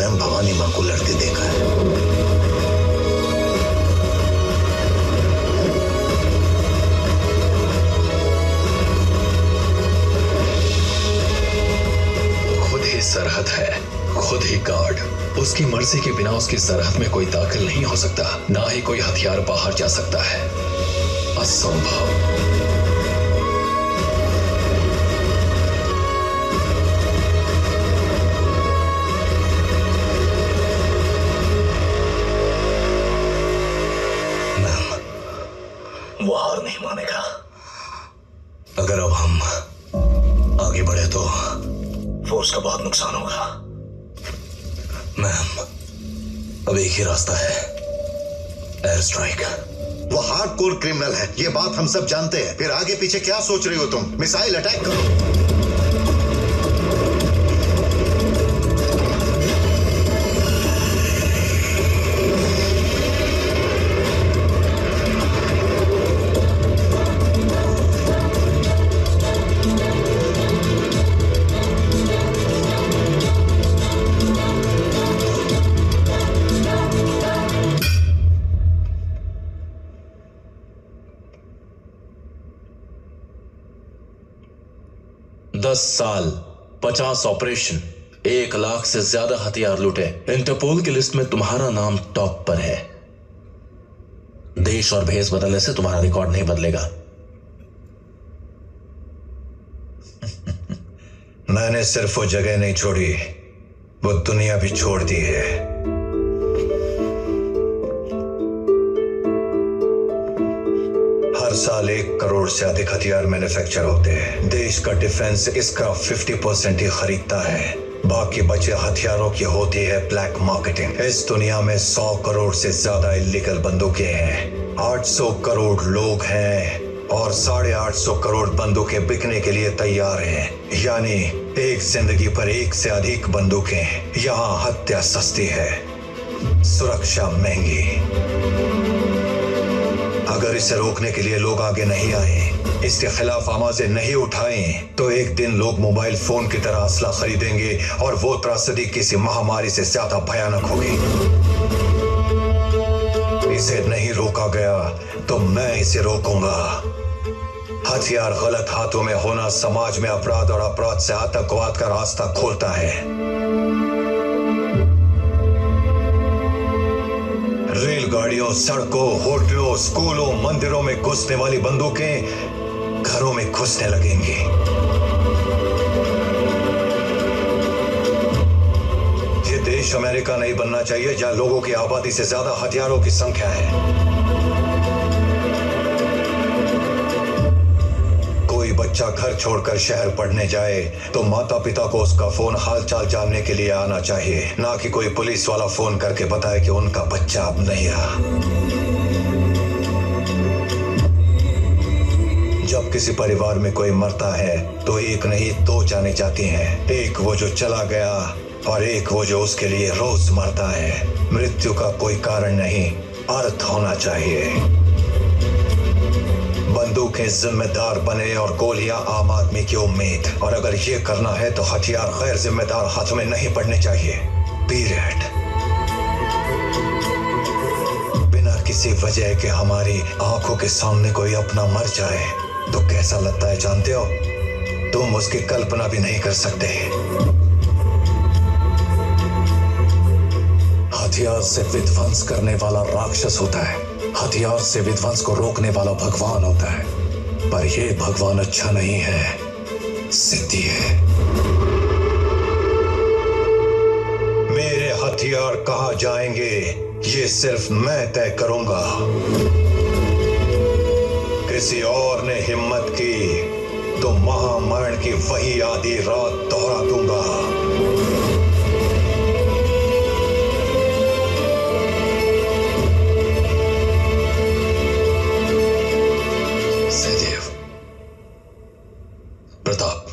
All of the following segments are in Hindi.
स्वयं भवानी मां को लड़ते देखा है। खुद ही सरहद है, खुद ही गार्ड। उसकी मर्जी के बिना उसकी सरहद में कोई दाखिल नहीं हो सकता, ना ही कोई हथियार बाहर जा सकता है। असंभव। वो हार नहीं मानेगा। अगर अब हम आगे बढ़े तो फोर्स का बहुत नुकसान होगा। मैम, अब एक ही रास्ता है, एयर स्ट्राइक। वो हार्डकोर क्रिमिनल है, ये बात हम सब जानते हैं। फिर आगे पीछे क्या सोच रही हो तुम? मिसाइल अटैक करो। साल, 50 ऑपरेशन, 1 लाख से ज्यादा हथियार लूटे। इंटरपोल की लिस्ट में तुम्हारा नाम टॉप पर है। देश और भेष बदलने से तुम्हारा रिकॉर्ड नहीं बदलेगा। मैंने सिर्फ वो जगह नहीं छोड़ी, वो दुनिया भी छोड़ दी है। हर साल 1 करोड़ से अधिक हथियार मैन्युफैक्चर होते हैं। देश का डिफेंस इसका 50% ही खरीदता है। बाकी बचे हथियारों की होती है ब्लैक मार्केटिंग। इस दुनिया में 100 करोड़ से ज्यादा इलीगल बंदूकें हैं, 800 करोड़ लोग हैं और 850 करोड़ बंदूकें बिकने के लिए तैयार हैं। यानी एक जिंदगी पर 1 से अधिक बंदूकें। यहाँ हत्या सस्ती है, सुरक्षा महंगी। अगर इसे रोकने के लिए लोग आगे नहीं आए, इसके खिलाफ आवाजें नहीं उठाएं, तो एक दिन लोग मोबाइल फोन की तरह असला खरीदेंगे और वो त्रासदी किसी महामारी से ज्यादा भयानक होगी। इसे नहीं रोका गया तो मैं इसे रोकूंगा। हथियार गलत हाथों में होना समाज में अपराध और अपराध से आतंकवाद का रास्ता खोलता है। रेलगाड़ियों, सड़कों, होटलों, स्कूलों, मंदिरों में घुसने वाली बंदूकें घरों में घुसने लगेंगी। ये देश अमेरिका नहीं बनना चाहिए जहां लोगों की आबादी से ज्यादा हथियारों की संख्या है। कोई बच्चा घर छोड़कर शहर पढ़ने जाए तो माता पिता को उसका फोन हालचाल जानने के लिए आना चाहिए, ना कि कोई पुलिस वाला फोन करके बताए कि उनका बच्चा अब नहीं रहा। जब किसी परिवार में कोई मरता है तो एक नहीं 2 जाने जाती हैं। एक वो जो चला गया और एक वो जो उसके लिए रोज मरता है। मृत्यु का कोई कारण नहीं, अर्थ होना चाहिए। बंदूकें जिम्मेदार बने और गोलियां आम आदमी की उम्मीद। और अगर ये करना है तो हथियार गैर जिम्मेदार हाथों में नहीं पड़ने चाहिए। पीरियड। बिना किसी वजह के हमारी आंखों के सामने कोई अपना मर जाए तो कैसा लगता है जानते हो? तुम उसकी कल्पना भी नहीं कर सकते। हथियार से विध्वंस करने वाला राक्षस होता है, हथियार से विध्वंस को रोकने वाला भगवान होता है। पर यह भगवान अच्छा नहीं है, सिद्धि है। मेरे हथियार कहां जाएंगे ये सिर्फ मैं तय करूंगा। किसी और ने हिम्मत की तो महामरण की वही आधी रात दोहरा दूंगा। Pratap,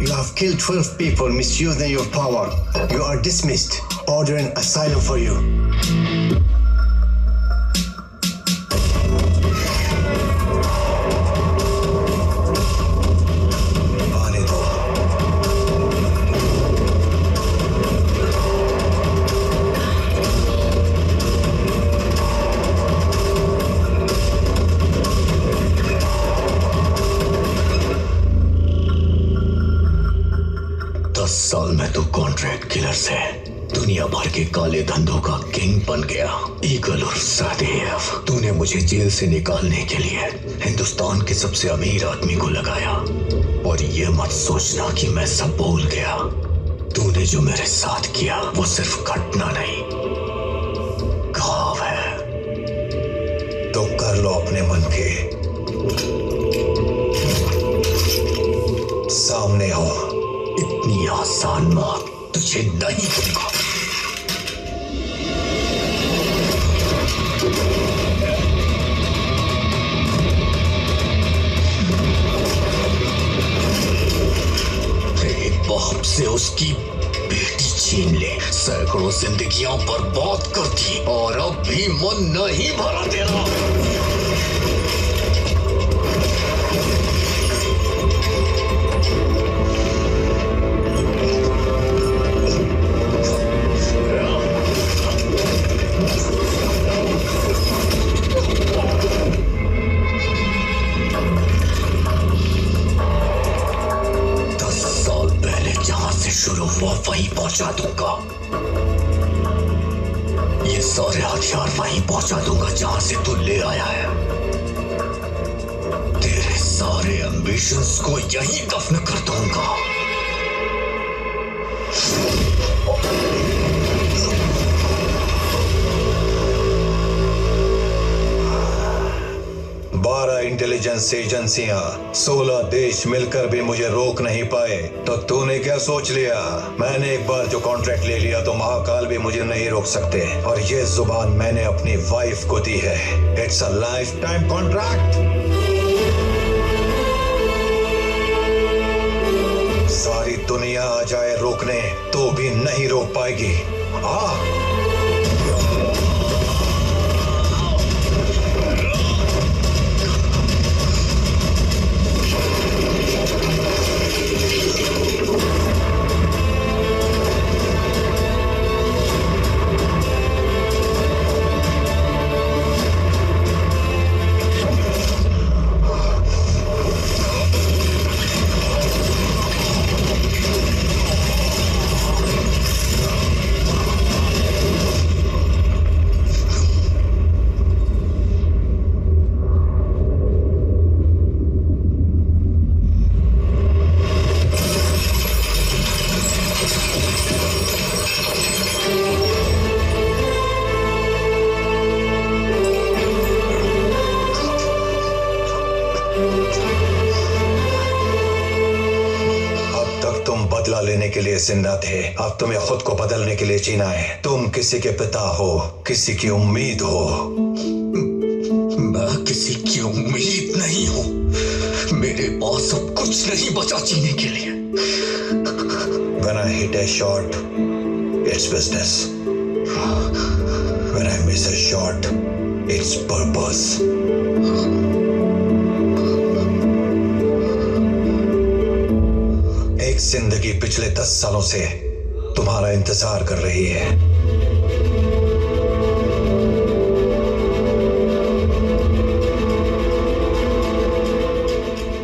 You have killed 12 people misusing your power. You are dismissed. Ordering asylum for you. आने दो। साल में तो कॉन्ट्रैक्ट किलर से दुनिया भर के काले धंधों का किंग बन गया। ईगल और सहदेव, तूने मुझे जेल से निकालने के लिए हिंदुस्तान के सबसे अमीर आदमी को लगाया। और ये मत सोचना कि मैं सब भूल गया। तूने जो मेरे साथ किया वो सिर्फ घटना नहीं, घाव है। तो कर लो अपने मन के। सामने हो। इतनी आसान मौत तुझे नहीं दूंगा। तेरे बाप से उसकी बेटी छीन ले, सैकड़ों जिंदगियां बर्बाद कर दी और अब भी मन नहीं भरा तेरा। शुरू हुआ वहीं पहुंचा दूंगा। ये सारे हथियार वहीं पहुंचा दूंगा जहां से तू ले आया है। तेरे सारे एम्बिशंस को यहीं दफन कर दूंगा। इंटेलिजेंस एजेंसियां, 16 देश मिलकर भी मुझे रोक नहीं पाए। तो तूने क्या सोच लिया? मैंने एक बार जो कॉन्ट्रैक्ट ले लिया तो महाकाल भी मुझे नहीं रोक सकते। और ये जुबान मैंने अपनी वाइफ को दी है। It's a life time contract. सारी दुनिया आ जाए रोकने तो भी नहीं रोक पाएगी। लेने के लिए जिंदा थे, अब तुम्हें खुद को बदलने के लिए जीना है। तुम किसी के पिता हो, किसी की उम्मीद हो। मैं किसी की उम्मीद नहीं हूं। मेरे पास अब कुछ नहीं बचा जीने के लिए। When I hit a shot, it's business. When I miss a shot, it's purpose. जिंदगी पिछले 10 सालों से तुम्हारा इंतजार कर रही है।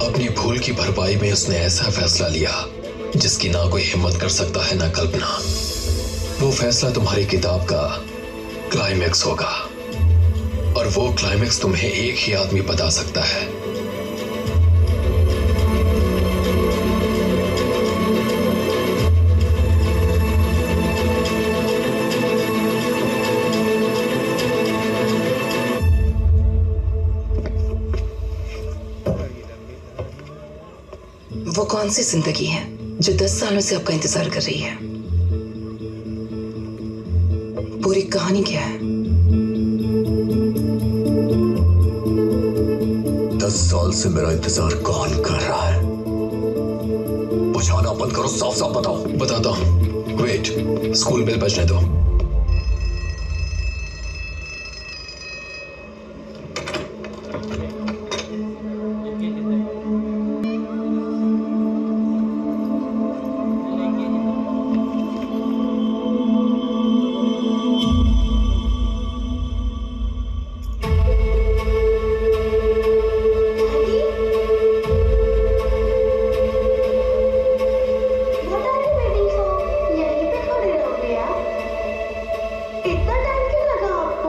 अपनी भूल की भरपाई में उसने ऐसा फैसला लिया जिसकी ना कोई हिम्मत कर सकता है ना कल्पना। वो फैसला तुम्हारी किताब का क्लाइमैक्स होगा, और वो क्लाइमैक्स तुम्हें एक ही आदमी बता सकता है। वो कौन सी जिंदगी है जो 10 सालों से आपका इंतजार कर रही है? पूरी कहानी क्या है? 10 साल से मेरा इंतजार कौन कर रहा है? वो बुझाना बंद करो, साफ साफ बताओ। बताता हूँ, वेट, स्कूल बेल बजने दो।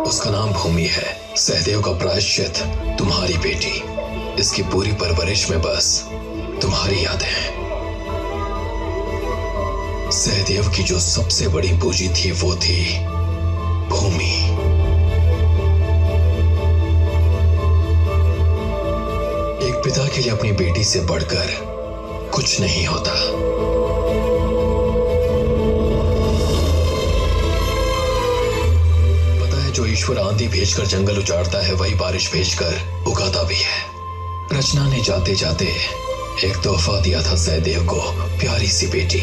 उसका नाम भूमि है। सहदेव का प्रायश्चित तुम्हारी बेटी। इसकी पूरी परवरिश में बस तुम्हारी यादें हैं। सहदेव की जो सबसे बड़ी पूंजी थी वो थी भूमि। एक पिता के लिए अपनी बेटी से बढ़कर कुछ नहीं होता। जो ईश्वर आंधी भेजकर जंगल उजाड़ता है, वही बारिश भेजकर उगाता भी है। रचना ने जाते जाते एक तोहफा दिया था सहदेव को, प्यारी सी बेटी।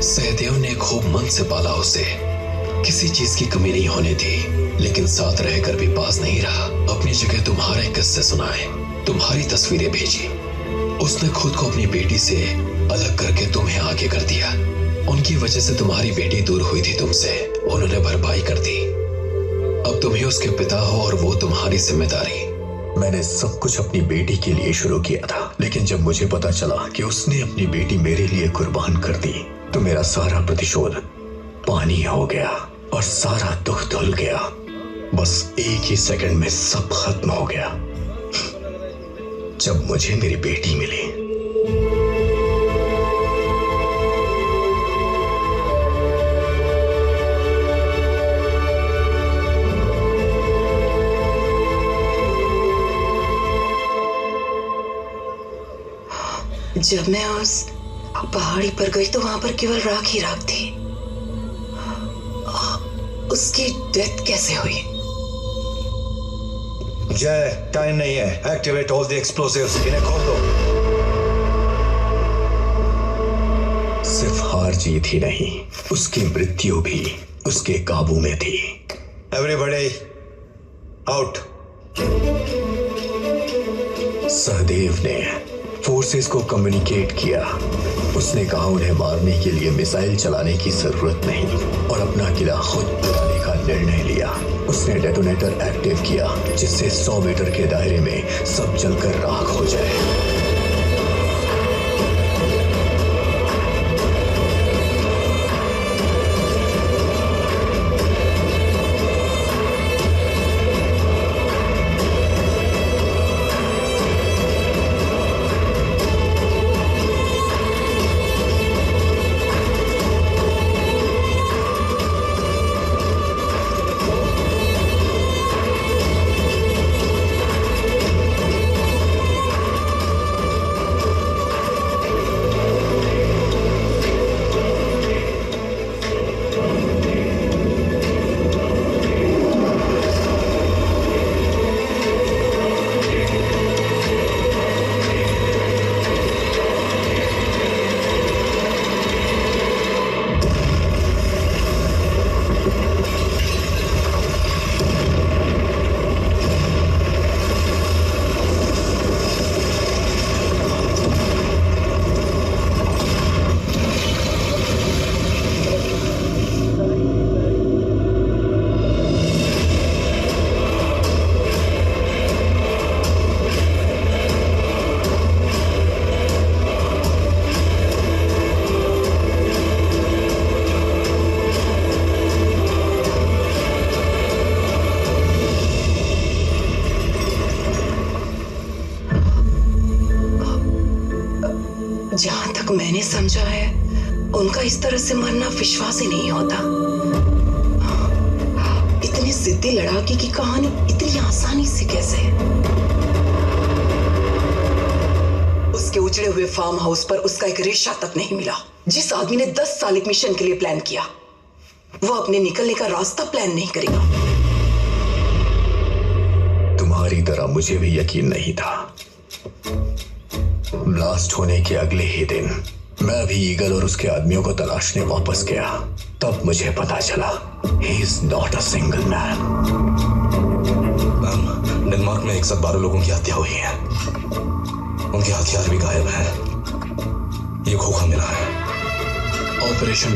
सहदेव ने खूब मन से पाला उसे, किसी चीज की कमी नहीं होने दी, लेकिन साथ रहकर भी पास नहीं रहा। अपनी जगह तुम्हारे किस्से सुनाए, तुम्हारी तस्वीरें भेजी। उसने खुद को अपनी बेटी से अलग करके तुम्हें आगे कर दिया। उनकी वजह से तुम्हारी बेटी दूर हुई थी तुमसे, उन्होंने भरपाई कर दी। अब तुम ही उसके पिता हो और वो तुम्हारी जिम्मेदारी। मैंने सब कुछ अपनी बेटी के लिए शुरू किया था, लेकिन जब मुझे पता चला कि उसने अपनी बेटी मेरे लिए कुर्बान कर दी, तो मेरा सारा प्रतिशोध पानी हो गया और सारा दुख धुल गया। बस एक ही सेकंड में सब खत्म हो गया जब मुझे मेरी बेटी मिली। जब मैं उस पहाड़ी पर गई तो वहां पर केवल राख ही राख थी। उसकी डेथ कैसे हुई? जय, टाइम नहीं है। एक्टिवेट ऑल द एक्सप्लोसिव्स, इन्हें खोल दो। सिर्फ हार जीत ही नहीं, उसकी मृत्यु भी उसके काबू में थी। Everybody out. सहदेव ने फोर्सेस को कम्युनिकेट किया। उसने कहा उन्हें मारने के लिए मिसाइल चलाने की जरूरत नहीं और अपना किला खुद बनाने का निर्णय लिया। उसने डेटोनेटर एक्टिव किया, जिससे 100 मीटर के दायरे में सब जलकर राख हो जाए। जहां तक मैंने समझा है, उनका इस तरह से मरना विश्वास ही नहीं होता। इतनी जिद्दी लड़ाकी की कहानी इतनी आसानी से कैसे? उसके उजड़े हुए फार्म हाउस पर उसका एक रेशा तक नहीं मिला। जिस आदमी ने 10 साल एक मिशन के लिए प्लान किया, वो अपने निकलने का रास्ता प्लान नहीं करेगा। तुम्हारी तरह मुझे भी यकीन नहीं था, ब्लास्ट होने के अगले ही दिन मैं भी ईगल और उसके आदमियों को तलाशने वापस गया। तब मुझे पता चला he is not a single man. Ma'am, Denmark में एक साथ 12 लोगों की हत्या हुई है। उनके हथियार भी गायब हैं। ये खोखा मिला है। ऑपरेशन